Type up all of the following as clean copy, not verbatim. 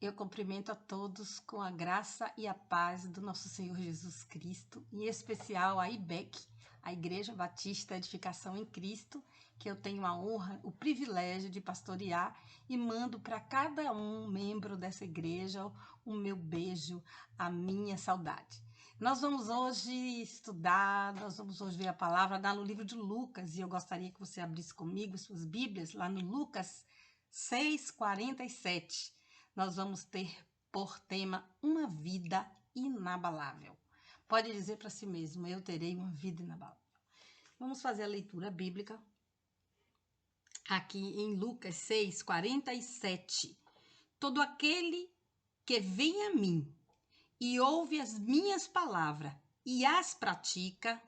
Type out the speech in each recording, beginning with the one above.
Eu cumprimento a todos com a graça e a paz do nosso Senhor Jesus Cristo, em especial a IBEC, a Igreja Batista Edificação em Cristo, que eu tenho a honra, o privilégio de pastorear, e mando para cada um membro dessa igreja o meu beijo, a minha saudade. Nós vamos hoje estudar, nós vamos hoje ver a palavra lá no livro de Lucas, e eu gostaria que você abrisse comigo suas Bíblias, lá no Lucas 6:47. Nós vamos ter por tema uma vida inabalável. Pode dizer para si mesmo, eu terei uma vida inabalável. Vamos fazer a leitura bíblica aqui em Lucas 6:47. Todo aquele que vem a mim e ouve as minhas palavras e as pratica,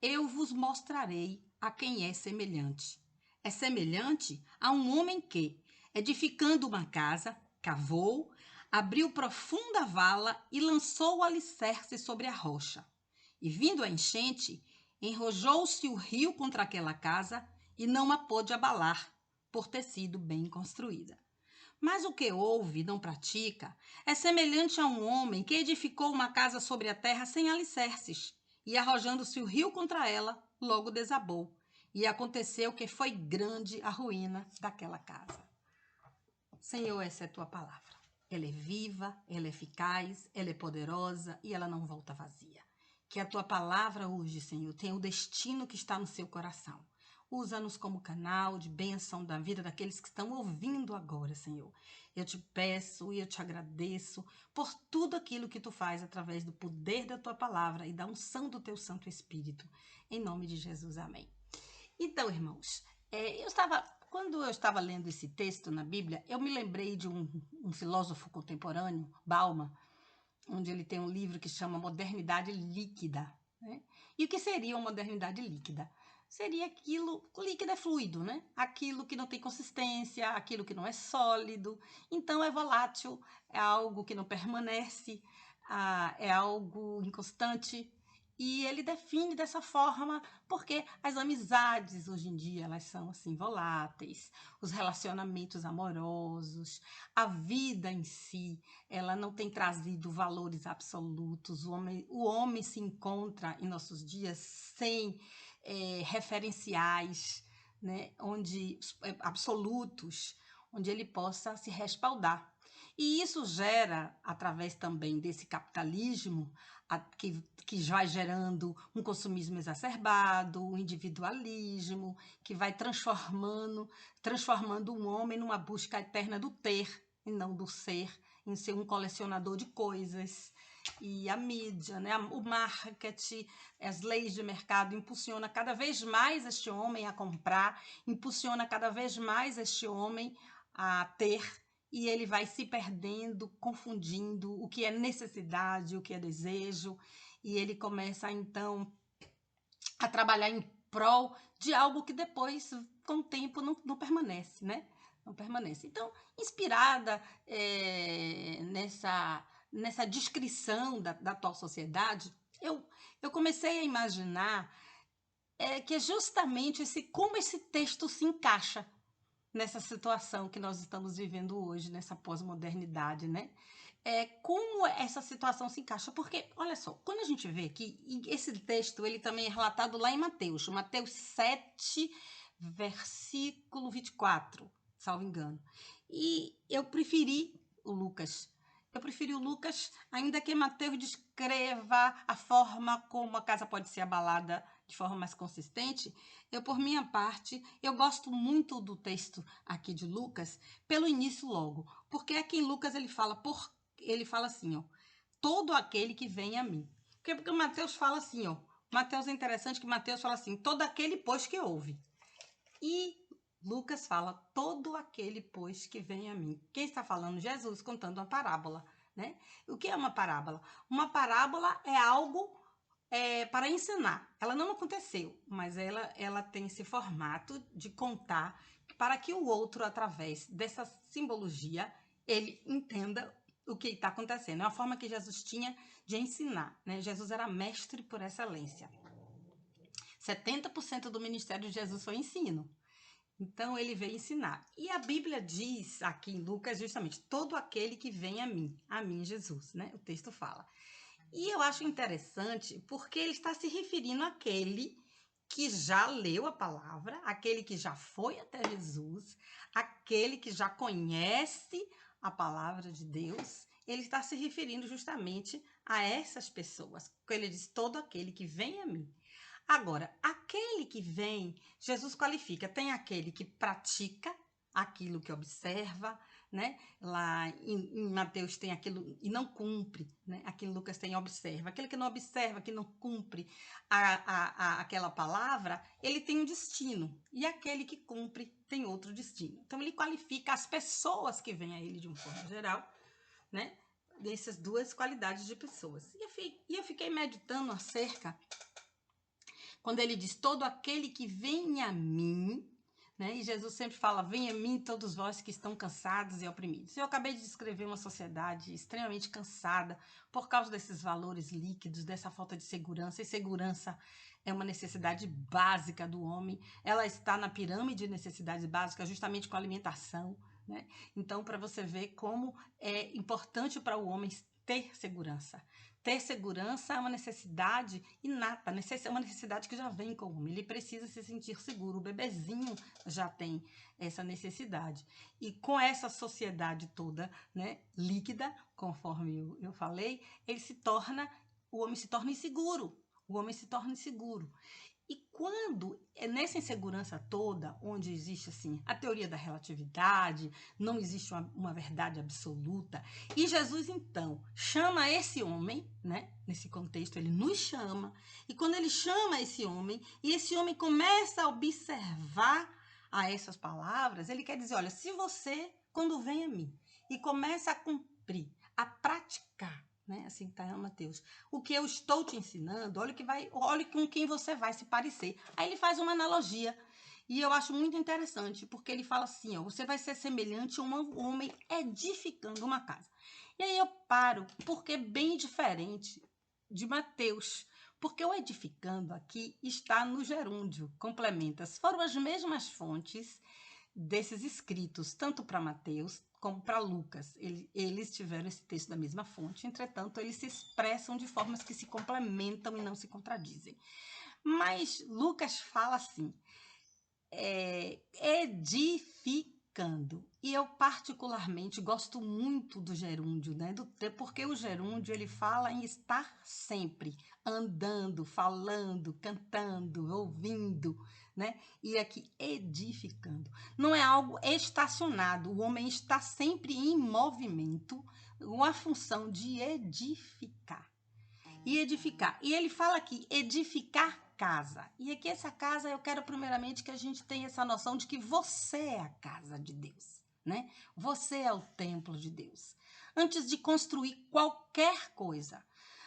eu vos mostrarei a quem é semelhante. É semelhante a um homem que, edificando uma casa, cavou, abriu profunda vala e lançou o alicerce sobre a rocha. E vindo a enchente, enrojou-se o rio contra aquela casa e não a pôde abalar, por ter sido bem construída. Mas o que ouve e não pratica é semelhante a um homem que edificou uma casa sobre a terra sem alicerces, e arrojando-se o rio contra ela, logo desabou. E aconteceu que foi grande a ruína daquela casa. Senhor, essa é a tua palavra. Ela é viva, ela é eficaz, ela é poderosa e ela não volta vazia. Que a tua palavra hoje, Senhor, tenha o destino que está no seu coração. Usa-nos como canal de bênção da vida daqueles que estão ouvindo agora, Senhor. Eu te peço e eu te agradeço por tudo aquilo que tu faz através do poder da tua palavra e da unção do teu Santo Espírito. Em nome de Jesus, amém. Então, irmãos, quando eu estava lendo esse texto na Bíblia, eu me lembrei de um filósofo contemporâneo, Bauman, onde ele tem um livro que chama Modernidade Líquida. Né? E o que seria uma modernidade líquida? Seria aquilo, líquido é fluido, né? Aquilo que não tem consistência, aquilo que não é sólido, então é volátil, é algo que não permanece, é algo inconstante. E ele define dessa forma porque as amizades hoje em dia elas são assim voláteis, os relacionamentos amorosos, a vida em si, ela não tem trazido valores absolutos. O homem se encontra em nossos dias sem referenciais, né, absolutos, onde ele possa se respaldar. E isso gera, através também desse capitalismo, que vai gerando um consumismo exacerbado, um individualismo, que vai transformando o homem numa busca eterna do ter e não do ser, em ser um colecionador de coisas. E a mídia, né, o marketing, as leis de mercado impulsiona cada vez mais este homem a comprar, impulsiona cada vez mais este homem a ter, e ele vai se perdendo, confundindo o que é necessidade, o que é desejo, e ele começa então a trabalhar em prol de algo que depois, com o tempo, não permanece, né? Não permanece. Então, inspirada nessa descrição da atual sociedade, eu comecei a imaginar que é justamente como esse texto se encaixa nessa situação que nós estamos vivendo hoje, nessa pós-modernidade, né? Como essa situação se encaixa, porque, olha só, quando a gente vê aqui, esse texto, ele também é relatado lá em Mateus 7, versículo 24, salvo engano. E eu preferi o Lucas, ainda que Mateus descreva a forma como a casa pode ser abalada de forma mais consistente. Por minha parte, eu gosto muito do texto aqui de Lucas pelo início logo, porque aqui em Lucas ele fala assim, ó, todo aquele que vem a mim. Porque Mateus fala assim, ó, Mateus é interessante que Mateus fala assim, todo aquele pois que ouve. E Lucas fala, todo aquele pois que vem a mim. Quem está falando? Jesus contando uma parábola, né? O que é uma parábola? Uma parábola é algo para ensinar. Ela não aconteceu, mas ela tem esse formato de contar para que o outro, através dessa simbologia, ele entenda o que está acontecendo. É uma forma que Jesus tinha de ensinar, né? Jesus era mestre por excelência. 70% do ministério de Jesus foi ensino. Então, ele veio ensinar. E a Bíblia diz aqui em Lucas justamente, todo aquele que vem a mim, Jesus, né? O texto fala. E eu acho interessante porque ele está se referindo àquele que já leu a palavra, aquele que já foi até Jesus, aquele que já conhece a palavra de Deus. Ele está se referindo justamente a essas pessoas. Ele diz: todo aquele que vem a mim. Agora, aquele que vem, Jesus qualifica. Tem aquele que pratica aquilo que observa, né? Lá em Mateus tem aquilo e não cumpre, né? Aqui em Lucas tem observa. Aquele que não observa, que não cumpre aquela palavra, ele tem um destino. E aquele que cumpre tem outro destino. Então, ele qualifica as pessoas que vêm a ele de uma forma geral, né? Dessas duas qualidades de pessoas. E eu fiquei meditando acerca quando ele diz, todo aquele que vem a mim, né? E Jesus sempre fala, vem a mim todos vós que estão cansados e oprimidos. Eu acabei de descrever uma sociedade extremamente cansada por causa desses valores líquidos, dessa falta de segurança. E segurança é uma necessidade básica do homem. Ela está na pirâmide de necessidades básicas justamente com a alimentação, né? Então, para você ver como é importante para o homem ter segurança. Ter segurança é uma necessidade inata, é uma necessidade que já vem com o homem. Ele precisa se sentir seguro. O bebezinho já tem essa necessidade. E com essa sociedade toda, né, líquida, conforme eu falei, o homem se torna inseguro. O homem se torna inseguro. E quando é nessa insegurança toda, onde existe assim a teoria da relatividade, não existe uma verdade absoluta, e Jesus então chama esse homem, né? Nesse contexto ele nos chama, e quando ele chama esse homem, e esse homem começa a observar a essas palavras, ele quer dizer, olha, se você quando vem a mim e começa a cumprir, a praticar, né? Assim está em Mateus. O que eu estou te ensinando, olha com quem você vai se parecer. Aí ele faz uma analogia. E eu acho muito interessante, porque ele fala assim, ó, você vai ser semelhante a um homem edificando uma casa. E aí eu paro, porque é bem diferente de Mateus. Porque o edificando aqui está no gerúndio, complementa. Foram as mesmas fontes desses escritos, tanto para Mateus como para Lucas. Eles tiveram esse texto da mesma fonte, entretanto, eles se expressam de formas que se complementam e não se contradizem. Mas Lucas fala assim, edificando. E eu particularmente gosto muito do gerúndio, né? Porque o gerúndio ele fala em estar sempre andando, falando, cantando, ouvindo, né? E aqui edificando. Não é algo estacionado. O homem está sempre em movimento, com a função de edificar. E edificar. E ele fala aqui, edificar casa. E aqui essa casa, eu quero primeiramente que a gente tenha essa noção de que você é a casa de Deus, né? Você é o templo de Deus. Antes de construir qualquer coisa,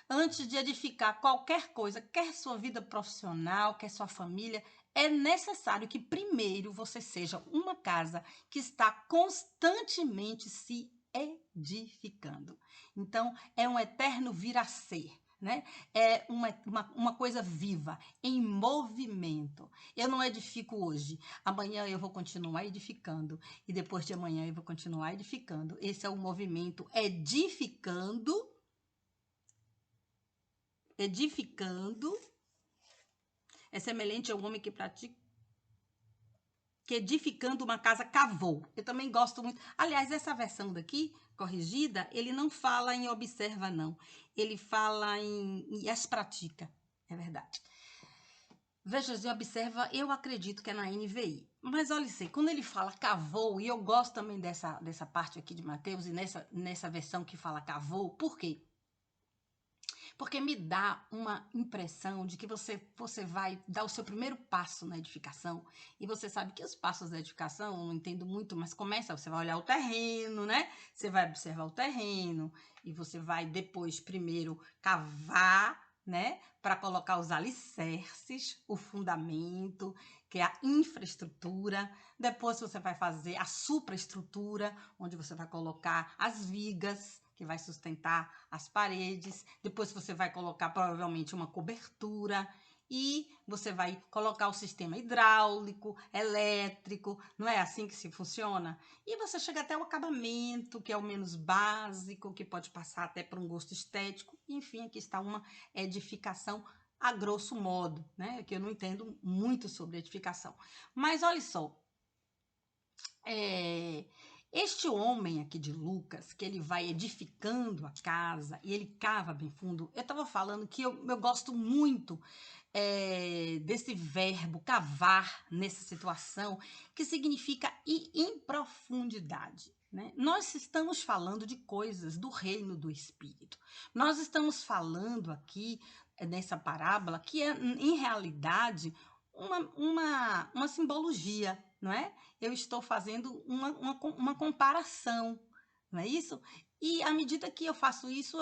antes de edificar qualquer coisa, quer sua vida profissional, quer sua família, é necessário que primeiro você seja uma casa que está constantemente se edificando. Então, é um eterno vir a ser. Né? É uma coisa viva, em movimento. Eu não edifico hoje, amanhã eu vou continuar edificando, e depois de amanhã eu vou continuar edificando. Esse é o movimento edificando, é semelhante ao homem que pratica, que edificando uma casa cavou. Eu também gosto muito. Aliás, essa versão daqui, corrigida, ele não fala em observa, não. Ele fala em as pratica. É verdade. Veja, se observa, eu acredito que é na NVI. Mas olha assim, quando ele fala cavou, e eu gosto também dessa parte aqui de Mateus, e nessa versão que fala cavou, por quê? Porque me dá uma impressão de que você vai dar o seu primeiro passo na edificação, e você sabe que os passos da edificação, eu não entendo muito, mas você vai olhar o terreno, né? Você vai observar o terreno, e você vai depois primeiro cavar, né? Para colocar os alicerces, o fundamento, que é a infraestrutura. Depois você vai fazer a supraestrutura, onde você vai colocar as vigas, que vai sustentar as paredes. Depois você vai colocar provavelmente uma cobertura. e você vai colocar o sistema hidráulico, elétrico, não é assim que se funciona? E você chega até o acabamento, que é o menos básico, que pode passar até por um gosto estético. Enfim, aqui está uma edificação a grosso modo, né? Que eu não entendo muito sobre edificação. Mas olha só, é, este homem aqui de Lucas, que ele vai edificando a casa e ele cava bem fundo, eu estava falando que eu gosto muito desse verbo cavar nessa situação, que significa ir em profundidade. Né? Nós estamos falando de coisas do reino do Espírito. Nós estamos falando aqui, nessa parábola, que é, em realidade, uma simbologia, não é? Eu estou fazendo uma comparação, não é isso? E à medida que eu faço isso,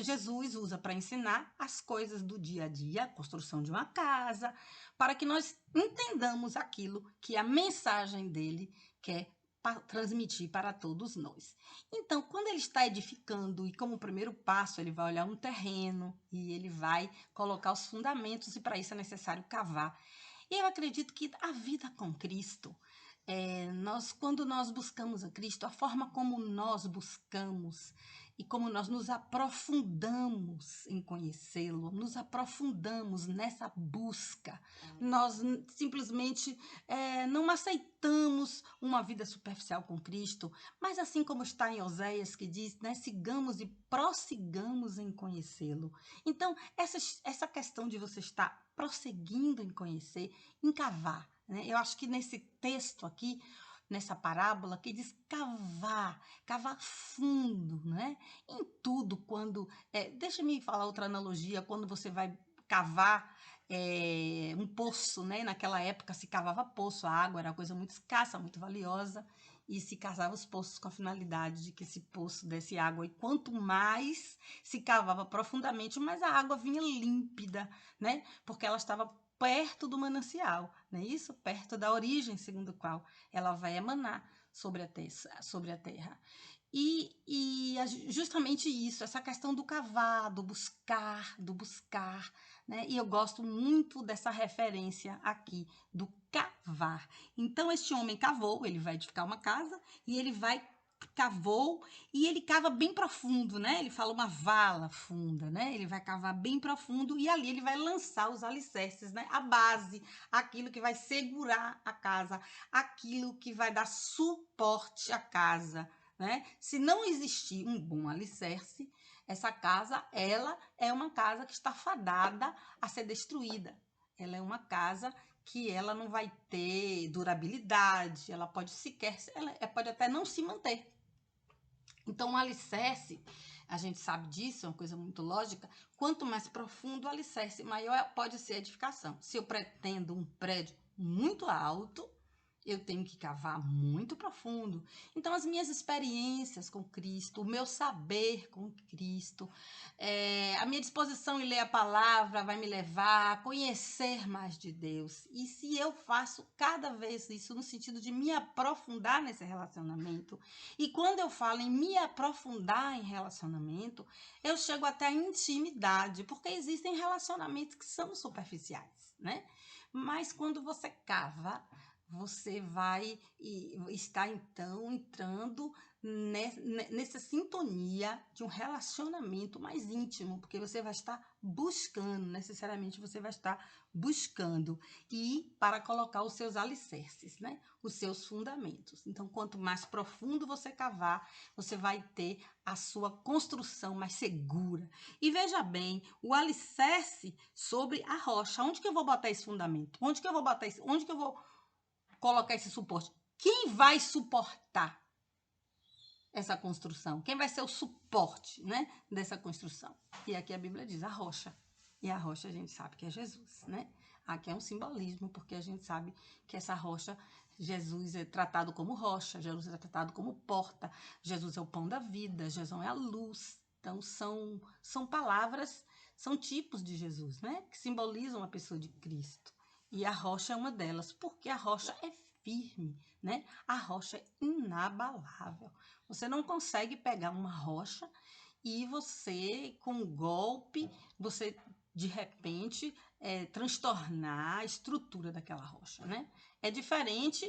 Jesus usa para ensinar as coisas do dia a dia, a construção de uma casa, para que nós entendamos aquilo que a mensagem dele quer transmitir para todos nós. Então, quando ele está edificando, e como primeiro passo, ele vai olhar um terreno e ele vai colocar os fundamentos, e para isso é necessário cavar. E eu acredito que a vida com Cristo, quando nós buscamos a Cristo, a forma como nós buscamos e como nós nos aprofundamos em conhecê-lo, nos aprofundamos nessa busca, nós simplesmente não aceitamos uma vida superficial com Cristo, mas assim como está em Oséias que diz, né, sigamos e prossigamos em conhecê-lo. Então, essa questão de você estar prosseguindo em conhecer, em cavar, né? Eu acho que nesse texto aqui, nessa parábola, que diz cavar fundo, né? Em tudo, quando... deixa-me falar outra analogia, quando você vai cavar um poço, né? Naquela época se cavava poço, a água era uma coisa muito escassa, muito valiosa, e se cavava os poços com a finalidade de que esse poço desse água, e quanto mais se cavava profundamente, mais a água vinha límpida, né? Porque ela estava perto do manancial, não é isso? Perto da origem segundo a qual ela vai emanar sobre a terra. Justamente isso, essa questão do cavar, do buscar, né? E eu gosto muito dessa referência aqui, do cavar. Então, este homem cavou, ele vai edificar uma casa e ele cavou e ele cava bem profundo, né? Ele fala uma vala funda, né? Ele vai cavar bem profundo e ali ele vai lançar os alicerces, né? A base, aquilo que vai segurar a casa, aquilo que vai dar suporte à casa, né? Se não existir um bom alicerce, essa casa, ela é uma casa que está fadada a ser destruída. Ela é uma casa que ela não vai ter durabilidade, ela pode pode até não se manter. Então, o alicerce, a gente sabe disso, é uma coisa muito lógica, quanto mais profundo o alicerce, maior pode ser a edificação. Se eu pretendo um prédio muito alto, eu tenho que cavar muito profundo. Então, as minhas experiências com Cristo, o meu saber com Cristo, a minha disposição em ler a palavra vai me levar a conhecer mais de Deus. E se eu faço cada vez isso no sentido de me aprofundar nesse relacionamento, e quando eu falo em me aprofundar em relacionamento, eu chego até a intimidade, porque existem relacionamentos que são superficiais, né? Mas quando você cava, você vai estar então entrando nessa sintonia de um relacionamento mais íntimo, porque você vai estar buscando, necessariamente você vai estar buscando e para colocar os seus alicerces, né? Os seus fundamentos. Então, quanto mais profundo você cavar, você vai ter a sua construção mais segura. E veja bem, o alicerce sobre a rocha. Onde que eu vou botar esse fundamento? Onde que eu vou botar isso? Onde que eu vou colocar esse suporte? Quem vai suportar essa construção? Quem vai ser o suporte, né, dessa construção? E aqui a Bíblia diz a rocha. E a rocha a gente sabe que é Jesus, né? Aqui é um simbolismo, porque a gente sabe que essa rocha, Jesus é tratado como rocha, Jesus é tratado como porta, Jesus é o pão da vida, Jesus é a luz. Então, são palavras, são tipos de Jesus, né? Que simbolizam a pessoa de Cristo. E a rocha é uma delas, porque a rocha é firme, né? A rocha é inabalável. Você não consegue pegar uma rocha e você, com um golpe, você de repente, transtornar a estrutura daquela rocha, né? É diferente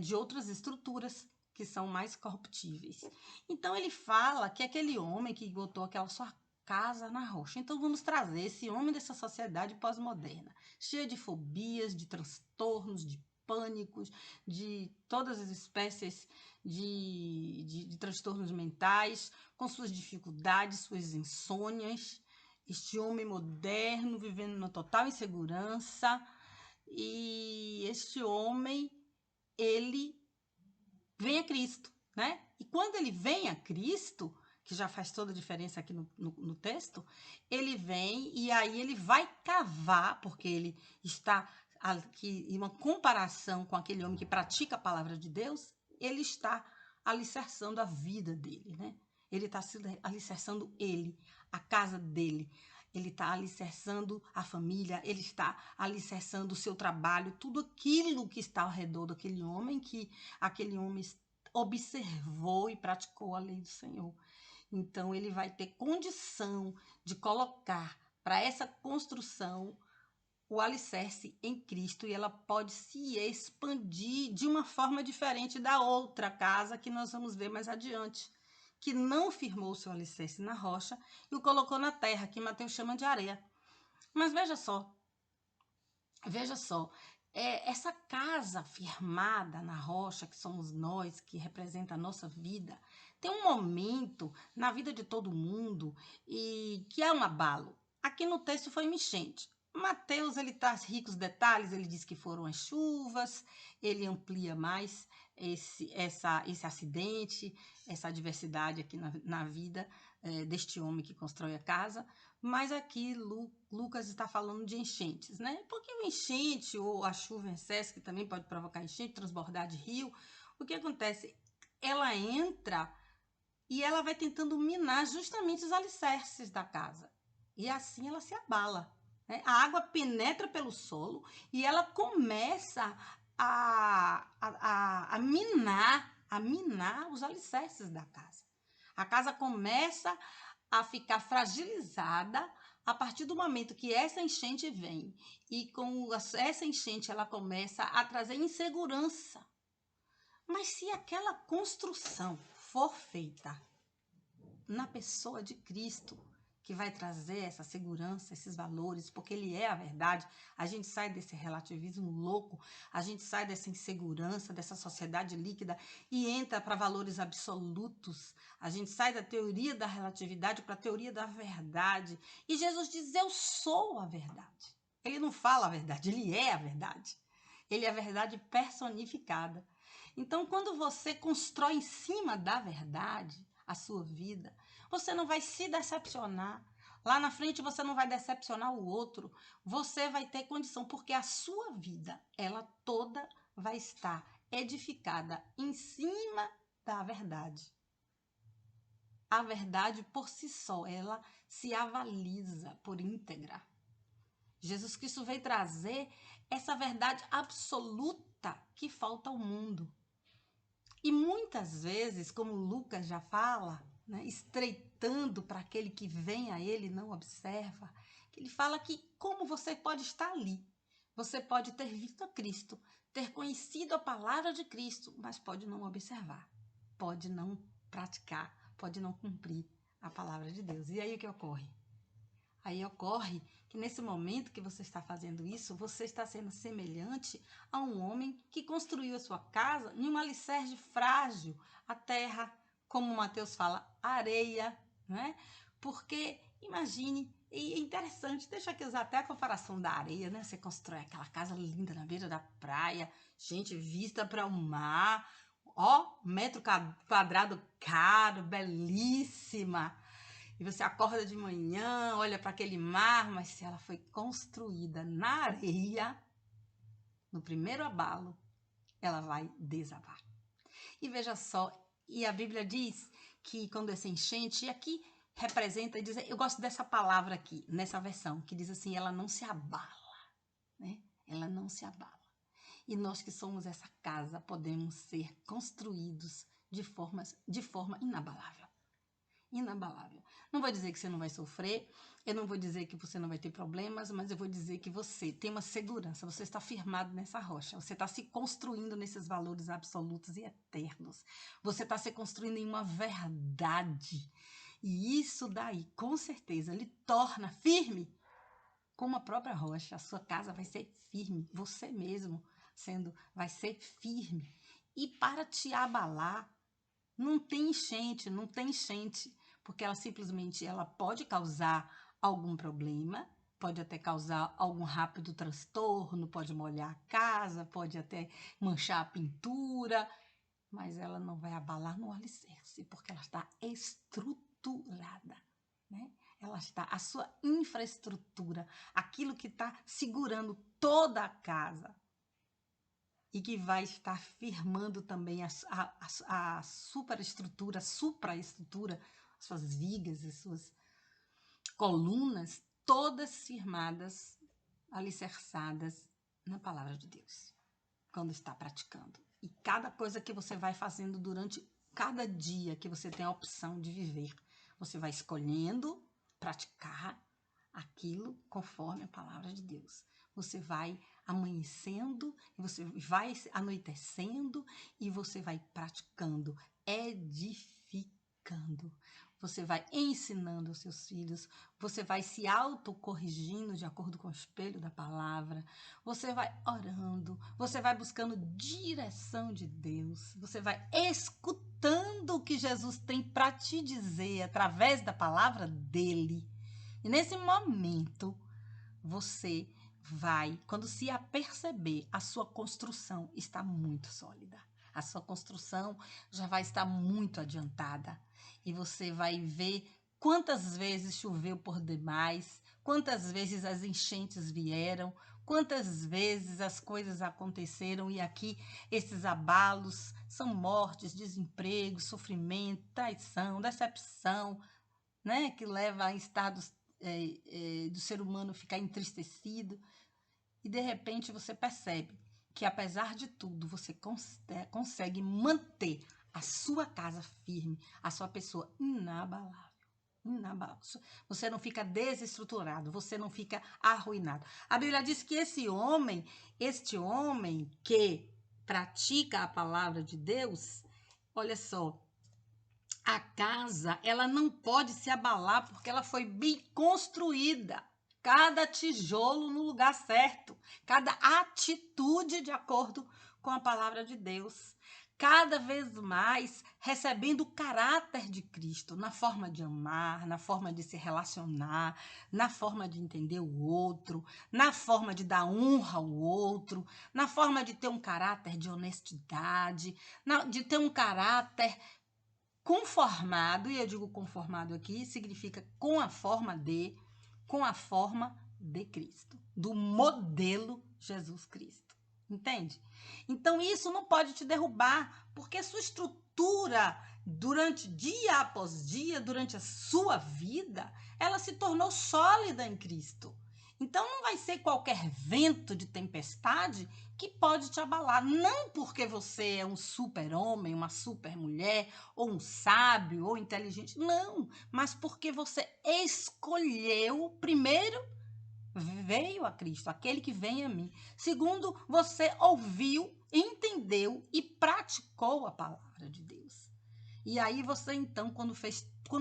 de outras estruturas que são mais corruptíveis. Então, ele fala que aquele homem que botou aquela sua casa na rocha. Então, vamos trazer esse homem dessa sociedade pós-moderna, cheia de fobias, de transtornos, de pânicos, de todas as espécies de transtornos mentais, com suas dificuldades, suas insônias. Este homem moderno, vivendo na total insegurança. E este homem, ele vem a Cristo, né? E quando ele vem a Cristo, que já faz toda a diferença aqui no texto, ele vem e aí ele vai cavar, porque ele está aqui em uma comparação com aquele homem que pratica a palavra de Deus, ele está alicerçando a vida dele, né? Ele está alicerçando ele, a casa dele. Ele está alicerçando a família, ele está alicerçando o seu trabalho, tudo aquilo que está ao redor daquele homem, que aquele homem observou e praticou a lei do Senhor. Então, ele vai ter condição de colocar para essa construção o alicerce em Cristo, e ela pode se expandir de uma forma diferente da outra casa que nós vamos ver mais adiante, que não firmou o seu alicerce na rocha e o colocou na terra, que Mateus chama de areia. Mas veja só, essa casa firmada na rocha, que somos nós, que representa a nossa vida, tem um momento na vida de todo mundo e que é um abalo. Aqui no texto foi uma enchente. Mateus, ele traz ricos detalhes, ele diz que foram as chuvas, ele amplia mais esse acidente, essa adversidade aqui na vida deste homem que constrói a casa. Mas aqui Lucas está falando de enchentes, né? Porque o enchente ou a chuva em excesso, que também pode provocar enchente, transbordar de rio, o que acontece? Ela entra e ela vai tentando minar justamente os alicerces da casa. E assim ela se abala, né? A água penetra pelo solo e ela começa a minar os alicerces da casa. A casa começa a ficar fragilizada a partir do momento que essa enchente vem. E com essa enchente ela começa a trazer insegurança. Mas se aquela construção for feita na pessoa de Cristo, que vai trazer essa segurança, esses valores, porque ele é a verdade, a gente sai desse relativismo louco, a gente sai dessa insegurança, dessa sociedade líquida e entra para valores absolutos. A gente sai da teoria da relatividade para a teoria da verdade. E Jesus diz: eu sou a verdade. Ele não fala a verdade, ele é a verdade. Ele é a verdade personificada. Então, quando você constrói em cima da verdade a sua vida, você não vai se decepcionar. Lá na frente você não vai decepcionar o outro. Você vai ter condição, porque a sua vida, ela toda vai estar edificada em cima da verdade. A verdade por si só, ela se avaliza por íntegra. Jesus Cristo veio trazer essa verdade absoluta que falta ao mundo. E muitas vezes, como Lucas já fala, né, estreitando para aquele que vem a ele e não observa, que ele fala que como você pode estar ali, você pode ter visto a Cristo, ter conhecido a palavra de Cristo, mas pode não observar, pode não praticar, pode não cumprir a palavra de Deus. E aí o que ocorre? Aí ocorre que nesse momento que você está fazendo isso, você está sendo semelhante a um homem que construiu a sua casa em um alicerce frágil, a terra, como Mateus fala, areia, né? Porque, imagine, e é interessante, deixa aqui usar até a comparação da areia, né? Você constrói aquela casa linda na beira da praia, gente, vista para o mar, ó, metro quadrado caro, belíssima. E você acorda de manhã, olha para aquele mar, mas se ela foi construída na areia, no primeiro abalo, ela vai desabar. E veja só, e a Bíblia diz que quando essa enchente, e aqui representa, diz, eu gosto dessa palavra aqui, nessa versão, que diz assim, ela não se abala, né? Ela não se abala. E nós que somos essa casa, podemos ser construídos de forma inabalável. inabalável. Não vou dizer que você não vai sofrer, eu não vou dizer que você não vai ter problemas, mas eu vou dizer que você tem uma segurança, você está firmado nessa rocha, você está se construindo nesses valores absolutos e eternos, você está se construindo em uma verdade, e isso daí, com certeza, lhe torna firme como a própria rocha. A sua casa vai ser firme, você mesmo vai ser firme. E para te abalar, não tem enchente, não tem enchente, porque ela pode causar algum problema, pode até causar algum rápido transtorno, pode molhar a casa, pode até manchar a pintura, mas ela não vai abalar no alicerce, porque ela está estruturada, né? A sua infraestrutura, aquilo que está segurando toda a casa, e que vai estar firmando também a superestrutura, supraestrutura, suas vigas e suas colunas, todas firmadas, alicerçadas na palavra de Deus, quando está praticando. E cada coisa que você vai fazendo durante cada dia que você tem a opção de viver, você vai escolhendo praticar aquilo conforme a palavra de Deus. Você vai amanhecendo, você vai anoitecendo e você vai praticando, edificando. Você vai ensinando os seus filhos, você vai se autocorrigindo de acordo com o espelho da palavra, você vai orando, você vai buscando direção de Deus, você vai escutando o que Jesus tem para te dizer através da palavra dele. E nesse momento, você vai, quando se aperceber, a sua construção está muito sólida. A sua construção já vai estar muito adiantada. E você vai ver quantas vezes choveu por demais, quantas vezes as enchentes vieram, quantas vezes as coisas aconteceram. E aqui esses abalos são mortes, desemprego, sofrimento, traição, decepção, né? Que leva a estados do ser humano ficar entristecido, e de repente você percebe que apesar de tudo você consegue manter a sua casa firme, a sua pessoa inabalável. Inabalável. Você não fica desestruturado, você não fica arruinado. A Bíblia diz que este homem que pratica a palavra de Deus, olha só, a casa, ela não pode se abalar porque ela foi bem construída. Cada tijolo no lugar certo, cada atitude de acordo com a palavra de Deus. Cada vez mais recebendo o caráter de Cristo na forma de amar, na forma de se relacionar, na forma de entender o outro, na forma de dar honra ao outro, na forma de ter um caráter de honestidade, de ter um caráter conformado, e eu digo conformado aqui, significa com a forma de Cristo, do modelo Jesus Cristo. Entende? Então isso não pode te derrubar, porque sua estrutura durante dia após dia, durante a sua vida, ela se tornou sólida em Cristo. Então não vai ser qualquer vento de tempestade que pode te abalar, não porque você é um super-homem, uma super-mulher, ou um sábio, ou inteligente, não, mas porque você escolheu, primeiro, veio a Cristo, aquele que vem a mim. Segundo, você ouviu, entendeu e praticou a palavra de Deus. E aí você, então, quando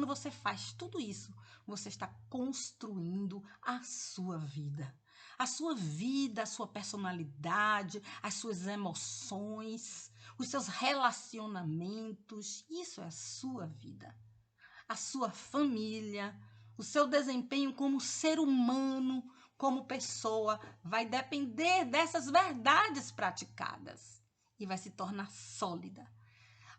você faz tudo isso, você está construindo a sua vida. A sua vida, a sua personalidade, as suas emoções, os seus relacionamentos. Isso é a sua vida. A sua família, o seu desempenho como ser humano, como pessoa, vai depender dessas verdades praticadas e vai se tornar sólida.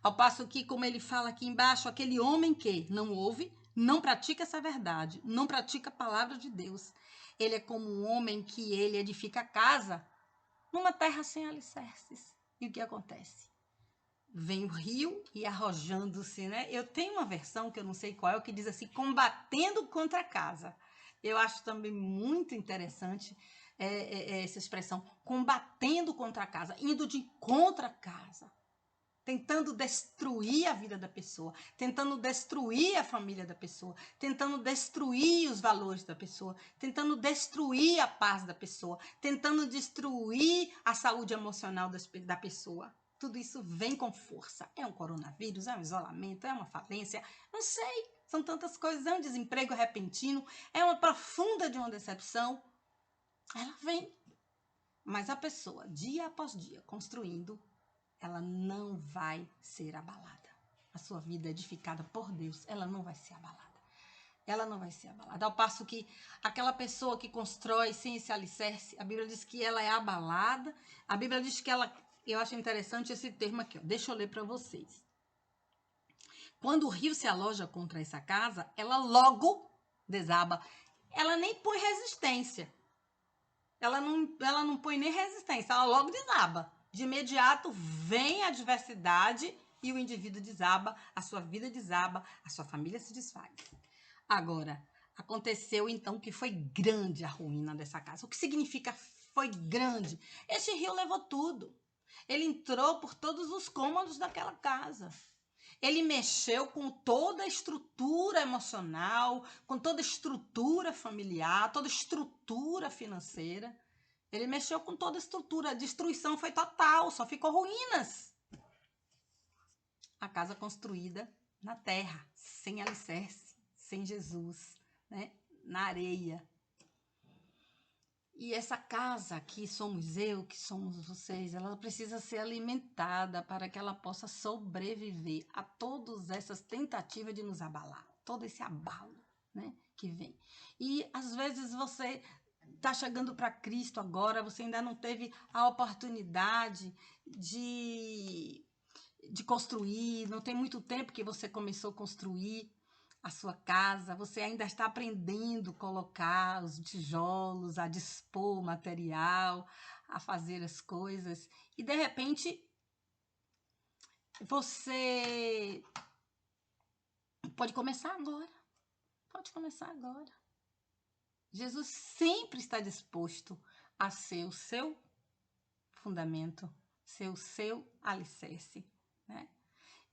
Ao passo que, como ele fala aqui embaixo, aquele homem que não ouve, não pratica essa verdade, não pratica a palavra de Deus. Ele é como um homem que ele edifica a casa numa terra sem alicerces. E o que acontece? Vem o rio e arrojando-se, né? Eu tenho uma versão que eu não sei qual é, que diz assim, combatendo contra a casa. Eu acho também muito interessante essa expressão, combatendo contra a casa, indo de contra a casa. tentando destruir a vida da pessoa, tentando destruir a família da pessoa, tentando destruir os valores da pessoa, tentando destruir a paz da pessoa, tentando destruir a saúde emocional da pessoa. Tudo isso vem com força. É um coronavírus, é um isolamento, é uma falência, não sei. São tantas coisas, é um desemprego repentino, é uma profunda de uma decepção. Ela vem. Mas a pessoa, dia após dia, construindo, ela não vai ser abalada. A sua vida edificada por Deus, ela não vai ser abalada. Ela não vai ser abalada. Ao passo que aquela pessoa que constrói sem esse alicerce, a Bíblia diz que ela é abalada. A Bíblia diz que ela... Eu acho interessante esse termo aqui, ó. Deixa eu ler para vocês. Quando o rio se aloja contra essa casa, ela logo desaba. Ela nem põe resistência. Ela não põe nem resistência, ela logo desaba. De imediato vem a adversidade e o indivíduo desaba, a sua vida desaba, a sua família se desfaz. Agora, aconteceu então que foi grande a ruína dessa casa. O que significa foi grande? Este rio levou tudo. Ele entrou por todos os cômodos daquela casa. Ele mexeu com toda a estrutura emocional, com toda a estrutura familiar, toda a estrutura financeira. Ele mexeu com toda a estrutura. A destruição foi total, só ficou ruínas. A casa construída na terra, sem alicerce, sem Jesus, né? Na areia. E essa casa que somos eu, que somos vocês, ela precisa ser alimentada para que ela possa sobreviver a todas essas tentativas de nos abalar, todo esse abalo, né, que vem. E às vezes você está chegando para Cristo agora, você ainda não teve a oportunidade de construir, não tem muito tempo que você começou a construir a sua casa, você ainda está aprendendo a colocar os tijolos, a dispor o material, a fazer as coisas. E, de repente, você pode começar agora. Pode começar agora. Jesus sempre está disposto a ser o seu fundamento, ser o seu alicerce, né?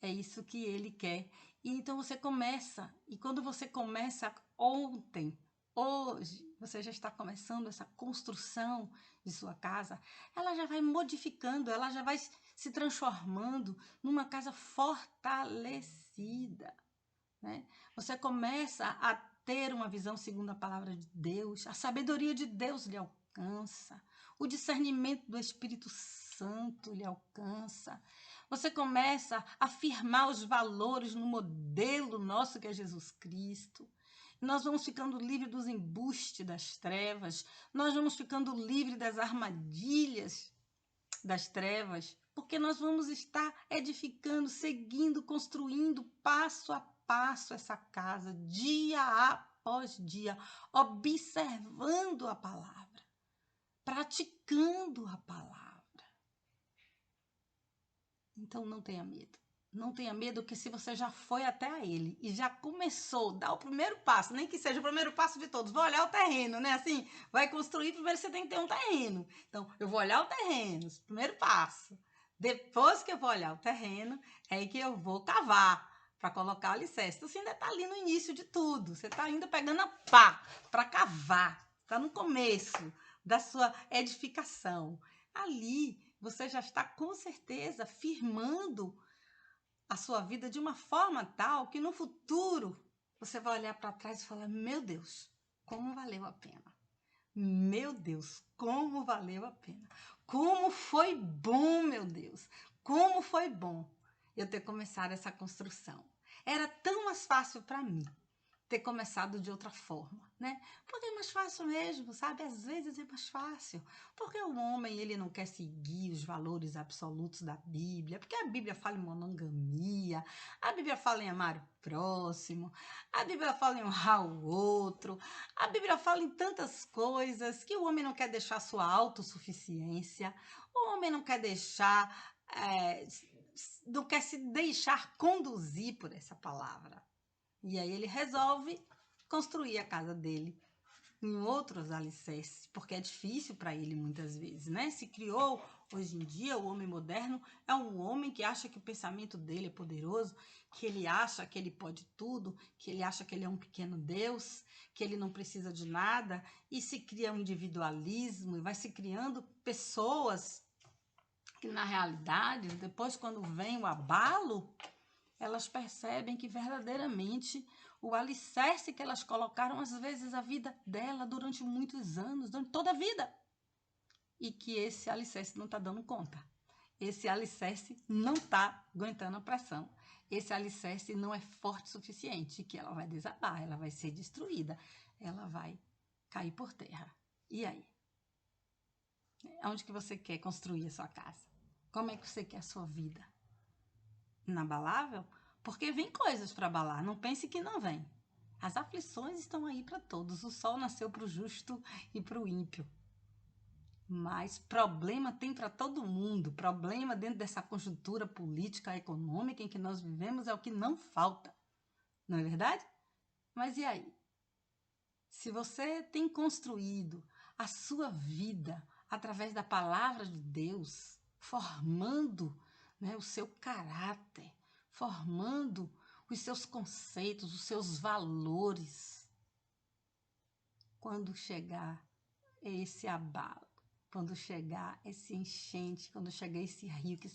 É isso que ele quer. E então você começa, e quando você começa ontem, hoje, você já está começando essa construção de sua casa, ela já vai modificando, ela já vai se transformando numa casa fortalecida, né? Você começa a ter uma visão segundo a palavra de Deus, a sabedoria de Deus lhe alcança, o discernimento do Espírito Santo lhe alcança. Você começa a afirmar os valores no modelo nosso que é Jesus Cristo. Nós vamos ficando livres dos embustes das trevas, nós vamos ficando livres das armadilhas das trevas, porque nós vamos estar edificando, seguindo, construindo passo a passo essa casa, dia após dia, observando a palavra, praticando a palavra. Então não tenha medo. Não tenha medo que se você já foi até a ele e já começou, dá o primeiro passo, nem que seja o primeiro passo de todos, vou olhar o terreno, né? Assim, vai construir, primeiro você tem que ter um terreno. Então, eu vou olhar o terreno, primeiro passo. Depois que eu vou olhar o terreno, é aí que eu vou cavar para colocar o alicerce. Então, você ainda está ali no início de tudo, você está ainda pegando a pá para cavar, está no começo da sua edificação. Ali, você já está com certeza firmando a sua vida de uma forma tal que no futuro você vai olhar para trás e falar: meu Deus, como valeu a pena. Meu Deus, como valeu a pena. Como foi bom, meu Deus. Como foi bom eu ter começado essa construção. Era tão mais fácil para mim ter começado de outra forma, né? Porque é mais fácil mesmo, sabe? Às vezes é mais fácil. Porque o homem, ele não quer seguir os valores absolutos da Bíblia, porque a Bíblia fala em monogamia, a Bíblia fala em amar o próximo, a Bíblia fala em honrar o outro, a Bíblia fala em tantas coisas que o homem não quer deixar sua autossuficiência, o homem não quer deixar, não quer se deixar conduzir por essa palavra. E aí ele resolve construir a casa dele em outros alicerces, porque é difícil para ele muitas vezes, né? Se criou Hoje em dia, o homem moderno é um homem que acha que o pensamento dele é poderoso, que ele acha que ele pode tudo, que ele acha que ele é um pequeno Deus, que ele não precisa de nada, e se cria um individualismo, e vai se criando pessoas que, na realidade, depois quando vem o abalo, elas percebem que verdadeiramente o alicerce que elas colocaram, às vezes, a vida dela durante muitos anos, durante toda a vida, e que esse alicerce não está dando conta. Esse alicerce não está aguentando a pressão. Esse alicerce não é forte o suficiente, que ela vai desabar, ela vai ser destruída, ela vai cair por terra. E aí? Onde que você quer construir a sua casa? Como é que você quer a sua vida? Inabalável? Porque vem coisas para abalar, não pense que não vem. As aflições estão aí para todos, o sol nasceu para o justo e para o ímpio. Mas problema tem para todo mundo. Problema dentro dessa conjuntura política, econômica em que nós vivemos é o que não falta. Não é verdade? Mas e aí? Se você tem construído a sua vida através da palavra de Deus, formando, né, o seu caráter, formando os seus conceitos, os seus valores, quando chegar esse abalo, quando chegar esse enchente, quando chegar esse rio que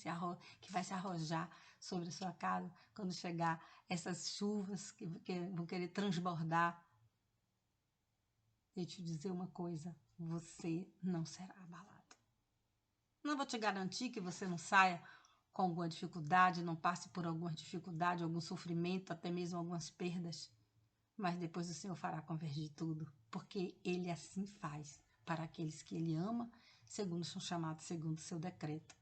vai se arrojar sobre a sua casa, quando chegar essas chuvas que vão querer transbordar, deixa eu te dizer uma coisa, você não será abalado. Não vou te garantir que você não saia com alguma dificuldade, não passe por alguma dificuldade, algum sofrimento, até mesmo algumas perdas, mas depois o Senhor fará convergir tudo, porque Ele assim faz para aqueles que Ele ama, segundo são chamados, segundo o seu decreto.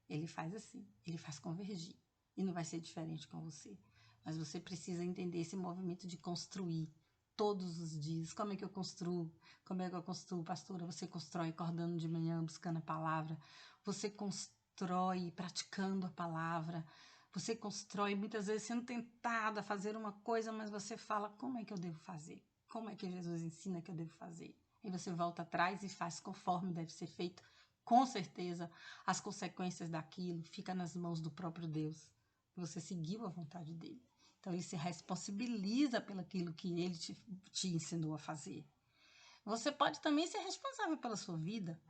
Ele faz assim, Ele faz convergir, e não vai ser diferente com você. Mas você precisa entender esse movimento de construir todos os dias. Como é que eu construo? Como é que eu construo, pastora? Você constrói acordando de manhã, buscando a palavra. Você constrói praticando a palavra. Você constrói muitas vezes sendo tentada a fazer uma coisa, mas você fala, como é que eu devo fazer? Como é que Jesus ensina que eu devo fazer? E você volta atrás e faz conforme deve ser feito. Com certeza, as consequências daquilo ficam nas mãos do próprio Deus. Você seguiu a vontade dele. Então, ele se responsabiliza pelo aquilo que ele te ensinou a fazer. Você pode também ser responsável pela sua vida.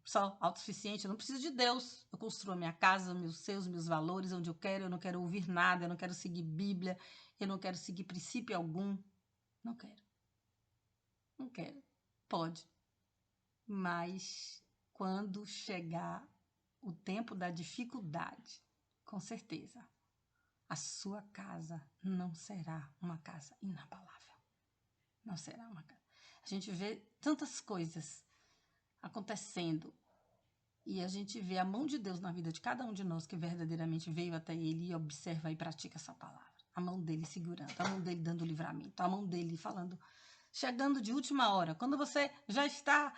Só autossuficiente, eu não preciso de Deus. Eu construo a minha casa, meus valores, onde eu não quero ouvir nada, eu não quero seguir Bíblia, eu não quero seguir princípio algum. Não quero. Não quero. Pode. Mas quando chegar o tempo da dificuldade, com certeza, a sua casa não será uma casa inabalável. Não será uma casa. A gente vê tantas coisas acontecendo e a gente vê a mão de Deus na vida de cada um de nós que verdadeiramente veio até Ele e observa e pratica essa palavra. A mão dele segurando, a mão dele dando livramento, a mão dele falando, chegando de última hora, quando você já está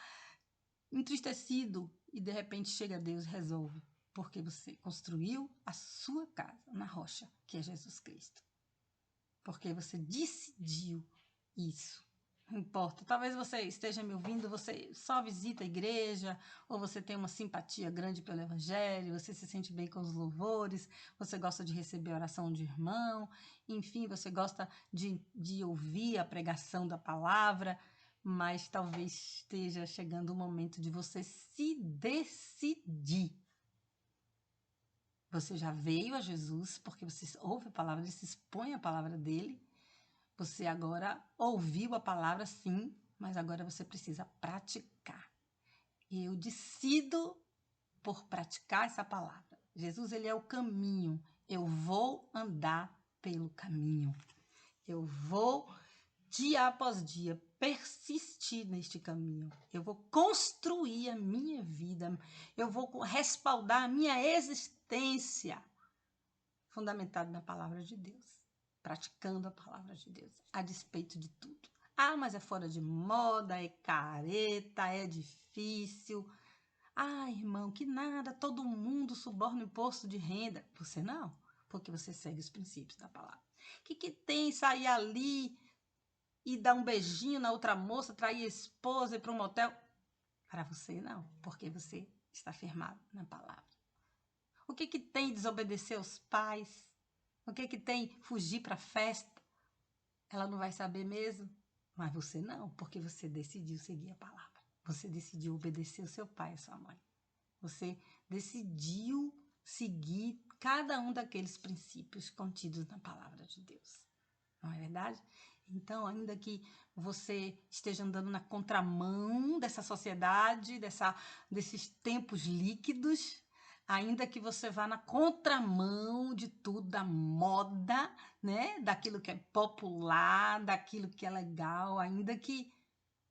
entristecido e de repente chega Deus e resolve, porque você construiu a sua casa na rocha, que é Jesus Cristo. Porque você decidiu isso. Não importa, talvez você esteja me ouvindo, você só visita a igreja, ou você tem uma simpatia grande pelo evangelho, você se sente bem com os louvores, você gosta de receber a oração de irmão, enfim, você gosta de ouvir a pregação da palavra, mas talvez esteja chegando o momento de você se decidir. Você já veio a Jesus porque você ouve a palavra dele, se expõe à palavra dele. Você agora ouviu a palavra, sim, mas agora você precisa praticar. E eu decido por praticar essa palavra. Jesus, ele é o caminho. Eu vou andar pelo caminho. Eu vou, dia após dia, persistir neste caminho. Eu vou construir a minha vida. Eu vou respaldar a minha existência fundamentada na palavra de Deus. Praticando a palavra de Deus, a despeito de tudo. Ah, mas é fora de moda, é careta, é difícil. Ah, irmão, que nada, todo mundo suborna o imposto de renda. Você não, porque você segue os princípios da palavra. O que tem sair ali e dar um beijinho na outra moça, trair a esposa e ir para um motel? Para você não, porque você está firmado na palavra. O que tem desobedecer aos pais? O que tem fugir para a festa? Ela não vai saber mesmo? Mas você não, porque você decidiu seguir a palavra. Você decidiu obedecer o seu pai e a sua mãe. Você decidiu seguir cada um daqueles princípios contidos na palavra de Deus. Não é verdade? Então, ainda que você esteja andando na contramão dessa sociedade, desses tempos líquidos, ainda que você vá na contramão de tudo, da moda, né? Daquilo que é popular, daquilo que é legal, ainda que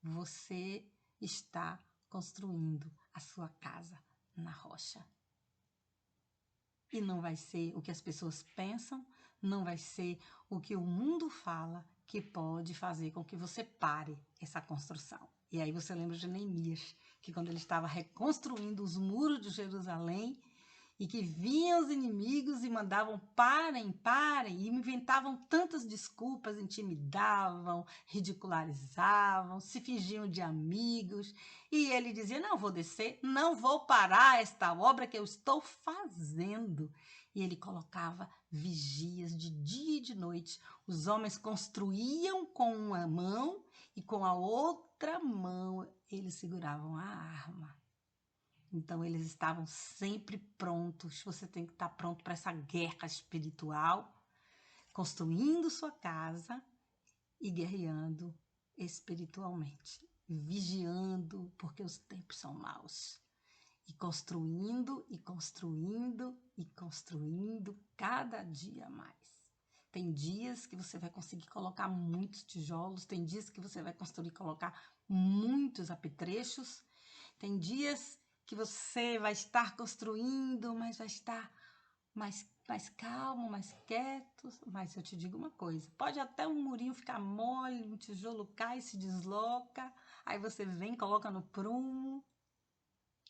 você está construindo a sua casa na rocha. E não vai ser o que as pessoas pensam, não vai ser o que o mundo fala que pode fazer com que você pare essa construção. E aí você lembra de Neemias, que quando ele estava reconstruindo os muros de Jerusalém, e que vinham os inimigos e mandavam parem, e inventavam tantas desculpas, intimidavam, ridicularizavam, se fingiam de amigos, e ele dizia, não vou descer, não vou parar esta obra que eu estou fazendo. E ele colocava vigias de dia e de noite. Os homens construíam com uma mão e com a outra mão eles seguravam a arma. Então, eles estavam sempre prontos. Você tem que estar pronto para essa guerra espiritual, construindo sua casa e guerreando espiritualmente, vigiando, porque os tempos são maus. E construindo, e construindo, e construindo cada dia mais. Tem dias que você vai conseguir colocar muitos tijolos, tem dias que você vai construir e colocar muitos apetrechos, tem dias que você vai estar construindo, mas vai estar mais calmo, mais quieto. Mas eu te digo uma coisa, pode até um murinho ficar mole, um tijolo cai, se desloca, aí você vem, coloca no prumo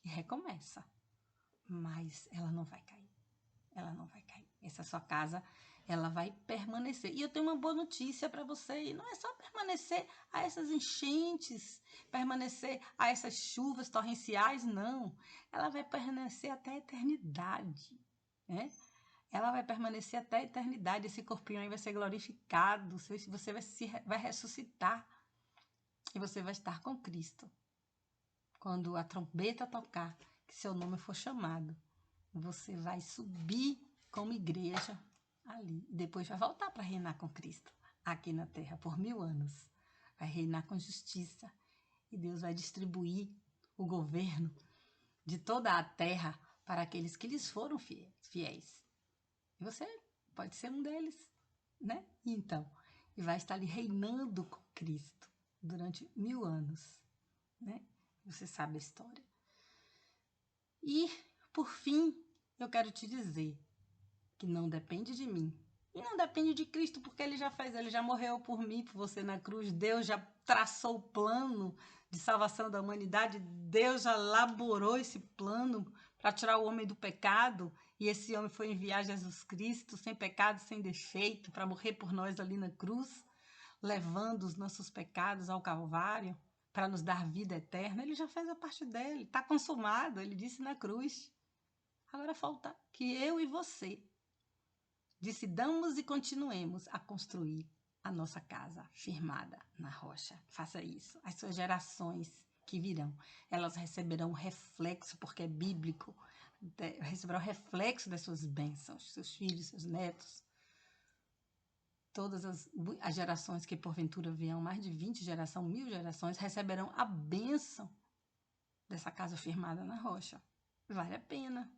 e recomeça. Mas ela não vai cair, ela não vai cair. Essa sua casa, ela vai permanecer. E eu tenho uma boa notícia para você, e não é só permanecer a essas enchentes, permanecer a essas chuvas torrenciais, não. Ela vai permanecer até a eternidade, né? Ela vai permanecer até a eternidade, esse corpinho aí vai ser glorificado, você vai ressuscitar, e você vai estar com Cristo. Quando a trombeta tocar, que seu nome for chamado, você vai subir como igreja ali. E depois vai voltar para reinar com Cristo aqui na terra por 1000 anos. Vai reinar com justiça. E Deus vai distribuir o governo de toda a terra para aqueles que lhes foram fiéis. E você pode ser um deles, né? Então, e vai estar ali reinando com Cristo durante 1000 anos, né? Você sabe a história. E, por fim, eu quero te dizer que não depende de mim. E não depende de Cristo, porque ele já morreu por mim, por você na cruz. Deus já traçou o plano de salvação da humanidade. Deus já elaborou esse plano para tirar o homem do pecado. E esse homem foi enviar Jesus Cristo, sem pecado, sem defeito, para morrer por nós ali na cruz, levando os nossos pecados ao Calvário, para nos dar vida eterna. Ele já fez a parte dele, está consumado, ele disse na cruz. Agora falta que eu e você decidamos e continuemos a construir a nossa casa firmada na rocha. Faça isso. As suas gerações que virão, elas receberão o reflexo, porque é bíblico, receberão o reflexo das suas bênçãos, seus filhos, seus netos. Todas as gerações que porventura virão, mais de 20 gerações, 1000 gerações, receberão a bênção dessa casa firmada na rocha. Vale a pena,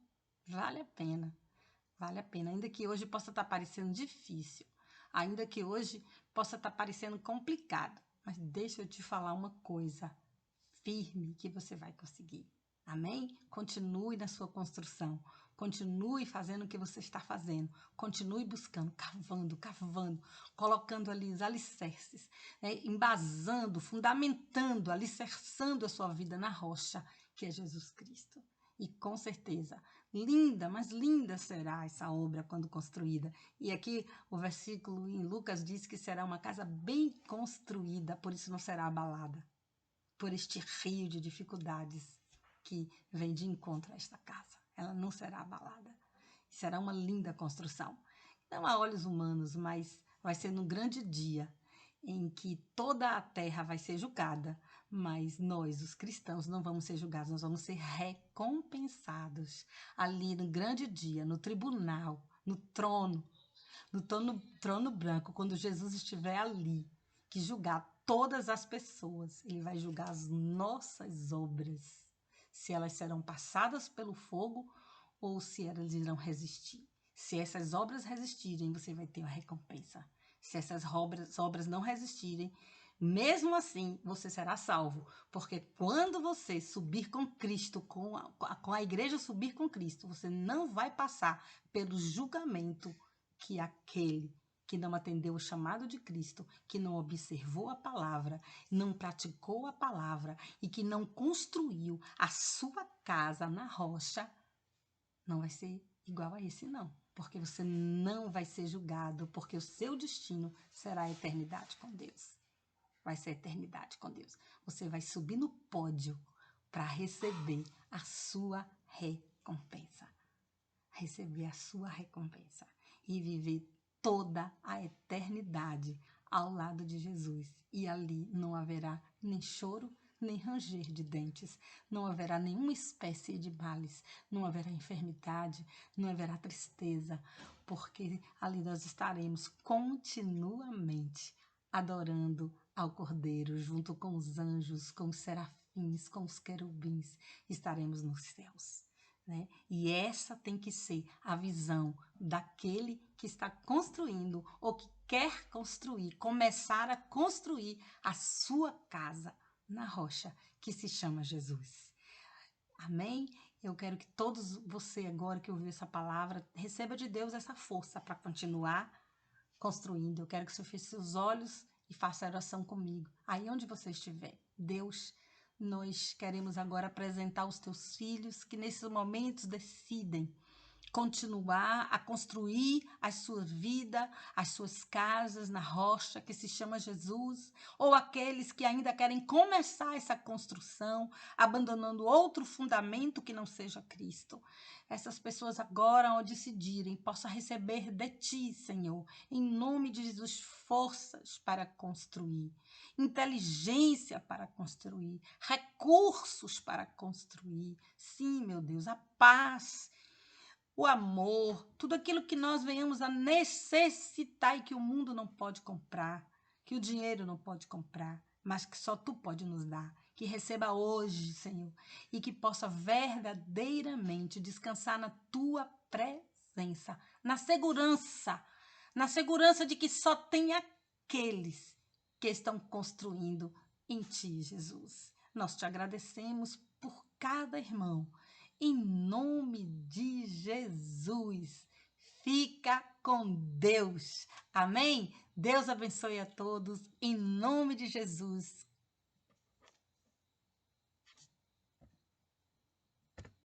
vale a pena. Vale a pena, ainda que hoje possa estar parecendo difícil, ainda que hoje possa estar parecendo complicado, mas deixa eu te falar uma coisa, firme que você vai conseguir, amém? Continue na sua construção, continue fazendo o que você está fazendo, continue buscando, cavando, colocando ali os alicerces, né? Embasando, fundamentando, alicerçando a sua vida na rocha, que é Jesus Cristo. E com certeza, linda, mas linda será essa obra quando construída. E aqui o versículo em Lucas diz que será uma casa bem construída, por isso não será abalada por este rio de dificuldades. que vem de encontro a esta casa. Ela não será abalada. Será uma linda construção. Não a olhos humanos, mas vai ser num grande dia em que toda a terra vai ser julgada, mas nós, os cristãos, não vamos ser julgados, nós vamos ser recompensados ali no grande dia, no tribunal, no trono branco, quando Jesus estiver ali, que julgar todas as pessoas, ele vai julgar as nossas obras, se elas serão passadas pelo fogo ou se elas irão resistir. Se essas obras resistirem, você vai ter a recompensa. Se essas obras não resistirem, mesmo assim, você será salvo. Porque quando você subir com Cristo, com a igreja subir com Cristo, você não vai passar pelo julgamento que aquele que não atendeu o chamado de Cristo, que não observou a palavra, não praticou a palavra e que não construiu a sua casa na rocha, não vai ser igual a esse, não. Porque você não vai ser julgado, porque o seu destino será a eternidade com Deus. Vai ser a eternidade com Deus. Você vai subir no pódio para receber a sua recompensa. Receber a sua recompensa. E viver toda a eternidade ao lado de Jesus. E ali não haverá nem choro, nem ranger de dentes, não haverá nenhuma espécie de males, não haverá enfermidade, não haverá tristeza, porque ali nós estaremos continuamente adorando ao Cordeiro, junto com os anjos, com os serafins, com os querubins, estaremos nos céus. Né? E essa tem que ser a visão daquele que está construindo ou que quer construir, começar a construir a sua casa na rocha que se chama Jesus. Amém? Eu quero que todos você agora que ouviu essa palavra receba de Deus essa força para continuar construindo. Eu quero que você feche seus olhos e faça a oração comigo. Aí onde você estiver, Deus, nós queremos agora apresentar os teus filhos que nesses momentos decidem continuar a construir a sua vida, as suas casas na rocha que se chama Jesus, ou aqueles que ainda querem começar essa construção, abandonando outro fundamento que não seja Cristo. Essas pessoas agora, ao decidirem, possam receber de Ti, Senhor, em nome de Jesus, forças para construir, inteligência para construir, recursos para construir. Sim, meu Deus, a paz, o amor, tudo aquilo que nós venhamos a necessitar e que o mundo não pode comprar, que o dinheiro não pode comprar, mas que só Tu pode nos dar. Que receba hoje, Senhor, e que possa verdadeiramente descansar na Tua presença, na segurança de que só tem aqueles que estão construindo em Ti, Jesus. Nós Te agradecemos por cada irmão. Em nome de Jesus, fica com Deus. Amém? Deus abençoe a todos. Em nome de Jesus,